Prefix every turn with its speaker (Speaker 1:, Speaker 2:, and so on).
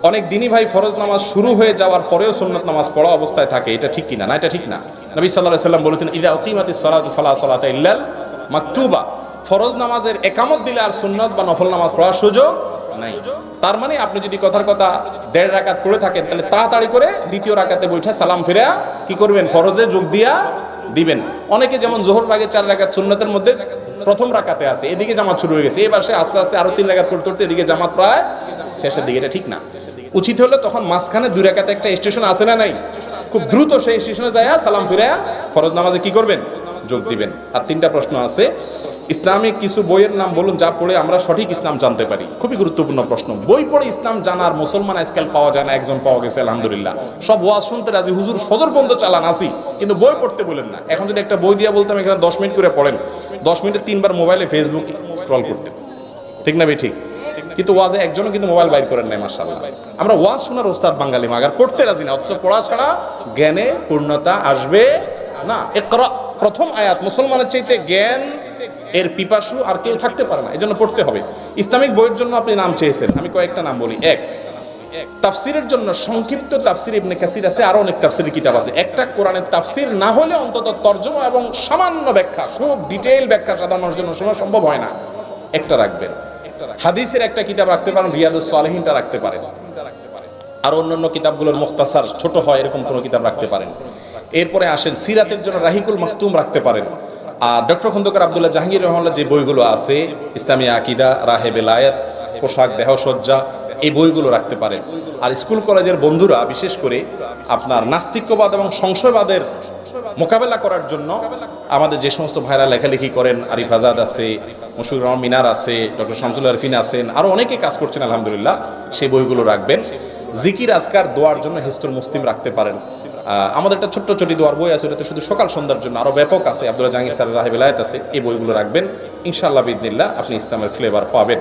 Speaker 1: অনেক দিনই ভাই ফরজ নামাজ শুরু হয়ে যাওয়ার পরেও সুন্নত নামাজ পড়া অবস্থায় থাকে, এটা ঠিক কিনা? না, এটা ঠিক না। নবী সাল্লাল্লাহু আলাইহি সাল্লাম বলেছেন, ইযা উকিমাতিস সালাতু ফালা সালাতা ইল্লাল মাকতুবা। ফরজ নামাজের একামত দিলে আর সুন্নত বা নফল নামাজ পড়ার সুযোগ নাই। তার মানে আপনি যদি কথার কথা 1.5 রাকাত পড়ে থাকেন, তাহলে তাড়াতাড়ি করে দ্বিতীয় রাকাতে বৈঠা সালাম ফিরে কি করবেন? ফরজে যোগ দিয়া দিবেন। অনেকে যেমন যোহর আগে 4 রাকাত সুন্নতের মধ্যে প্রথম রাকাতে আছে, এদিকে জামাত শুরু হয়ে গেছে, এবার সে আস্তে আস্তে আরো 3 রাকাত করতে করতে এদিকে জামাত প্রায় শেষের দিকে। এটা ঠিক না। উচিত হলো তখন মাঝখানে 2 রাকাতে একটা স্টেশন আছে না নাই, খুব দ্রুত সেই স্টেশনে যায় সালাম ফিরে ফরজ নামাজে কি করবেন? যোগ দিবেন। আর 3টা প্রশ্ন আছে। ইসলামিক কিছু বইয়ের নাম বলুন যা পড়ে আমরা সঠিক ইসলাম জানতে পারি। খুবই গুরুত্বপূর্ণ প্রশ্ন। বই পড়ে ইসলাম জানার মুসলমান আজকাল পাওয়া যায় না, একজন পাওয়া গেছে আলহামদুলিল্লাহ। সব ওয়াজ শুনতে রাজি, হুজুর ফজর বন্ধ চালান আসি, কিন্তু বই পড়তে বলেন না। এখন যদি একটা বই দিয়ে বলতাম এখানে 10 মিনিট করে পড়েন, 10 মিনিটে 3 বার মোবাইলে ফেসবুক স্ক্রল করতেন, ঠিক না ভাই? ঠিক। কিন্তু ওয়াজে একজনও কিন্তু মোবাইল বাইর করেন নাই, মাশাআল্লাহ। আমরা ওয়াজ শোনার ওস্তাদ বাঙালি মাগার, পড়তে রাজি না, অথচ পড়া ছাড়া জ্ঞানে পূর্ণতা আসবে না। ইকরা প্রথম আয়াত, মুসলমানের চাইতে জ্ঞান এর পিপাসু আর কেউ থাকতে পারে না, এজন্য পড়তে হবে। ইসলামিক বইয়ের জন্য আপনি নাম চেয়েছেন, আমি কয়েকটা নাম বলি। এক, তাফসিরের জন্য সংক্ষিপ্ত তাফসির ইবনে কাসির আছে, আরো অনেক তাফসিরের কিতাব আছে। একটা কোরআনের তাফসির না হলে অন্তত তরজমা এবং সামান্য ব্যাখ্যা, খুব ডিটেইল ব্যাখ্যা সাধারণ মানুষের জন্য শোনা সম্ভব হয় না, একটা রাখবেন। হাদিসের একটা কিতাব রাখতে পারেন, রিয়াদুস সালেহিনটা রাখতে পারেন। আর অন্যান্য কিতাবগুলোর মুখতাসার ছোট হয় এরকম কোনো কিতাব রাখতে পারেন। এরপরে আসেন সিরাতের জন্য রাহিকুল মাকতুম রাখতে পারেন। আর ডক্টর খন্দকার আব্দুল্লাহ জাহাঙ্গীর রহমাল্লাহ যে বইগুলো আছে, ইসলামী আকিদা, রাহে বেলায়েত, পোশাক দেহসজ্জা, এই বইগুলো রাখতে পারেন। আর স্কুল কলেজের বন্ধুরা বিশেষ করে আপনার নাস্তিক্যবাদ এবং সংশয়বাদের মোকাবেলা করার জন্য আমাদের যে সমস্ত ভাইরা লেখালেখি করেন, আরিফ আজাদ আছে, মশিউর রহমান মিনার আছে, ডক্টর শামসুল আরফিন আছেন, আরও অনেকে কাজ করছেন আলহামদুলিল্লাহ, সেই বইগুলো রাখবেন। জিকির আজকার দোয়ার জন্য হিস্তুল মুসলিম রাখতে পারেন। আমাদের একটা ছোট্ট ছোটি দোয়ার বই আছে, ওটাতে শুধু সকাল সন্ধ্যার জন্য, আরও ব্যাপক আছে, আব্দুল্লাহ জাহাঙ্গীর স্যারের রাহে বেলায়েত আছে, এই বইগুলো রাখবেন। ইনশাআল্লাহ বিইذনিল্লাহ আপনি ইসলামের ফ্লেভার পাবেন।